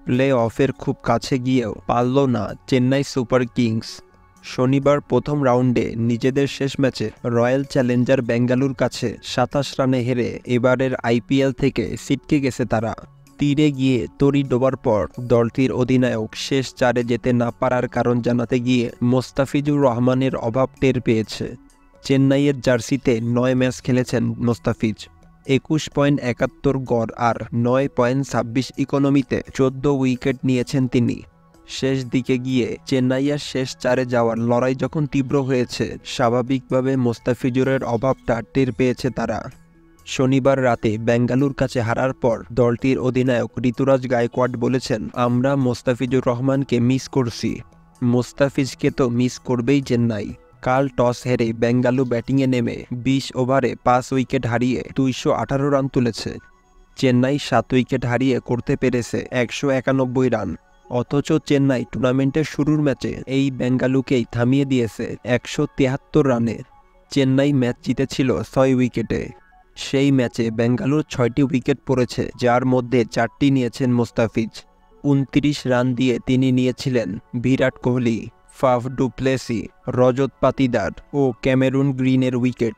Play অফের খুব কাছে গিয়েও পারল না চেন্নাই সুপার কিংস। শনিবার প্রথম রাউন্ডে নিজেদের শেষ ম্যাচে রয়্যাল চ্যালেঞ্জার বেঙ্গালুরুর কাছে ২৭ রানে হেরে এবারের আইপিএল থেকে ছিটকে গেছে তারা। তীরে গিয়ে তরি ডোবার পর দলটির অধিনায়ক শেষ চারে যেতে না পারার কারণ জানাতে গিয়ে মোস্তাফিজুর রহমানের অভাব টের পেয়েছে। চেন্নাইয়ের জার্সিতে ৯ ম্যাচ খেলেছেন মোস্তাফিজ, ২১.৭১ গড় আর ৯.২৬ ইকোনমিতে ১৪ উইকেট নিয়েছেন তিনি। শেষ দিকে গিয়ে চেন্নাইয়ের শেষ চারে যাওয়ার লড়াই যখন তীব্র হয়েছে, স্বাভাবিকভাবে মোস্তাফিজুরের অভাবটা টের পেয়েছে তারা। শনিবার রাতে বেঙ্গালুরুর কাছে হারার পর দলটির অধিনায়ক ঋতুরাজ গায়কোয়াড় বলেছেন, আমরা মোস্তাফিজুর রহমানকে মিস করছি। মোস্তাফিজকে তো মিস করবেই চেন্নাই। কাল টস হেরে বেঙ্গালুরু ব্যাটিংয়ে নেমে ২০ ওভারে ৫ উইকেট হারিয়ে ২১৮ রান তুলেছে। চেন্নাই ৭ উইকেট হারিয়ে করতে পেরেছে ১৯১ রান। অথচ চেন্নাই টুর্নামেন্টের শুরুর ম্যাচে এই বেঙ্গালুরুকেই থামিয়ে দিয়েছে ১৭৩ রানে। চেন্নাই ম্যাচ জিতেছিল ৬ উইকেটে। সেই ম্যাচে বেঙ্গালুরু ৬টি উইকেট পড়েছে, যার মধ্যে ৪টি নিয়েছেন মোস্তাফিজ। ২৯ রান দিয়ে তিনি নিয়েছিলেন Virat Kohli, Faf du Plessis, Rajat Patidar ও ক্যামেরুন গ্রিনের উইকেট।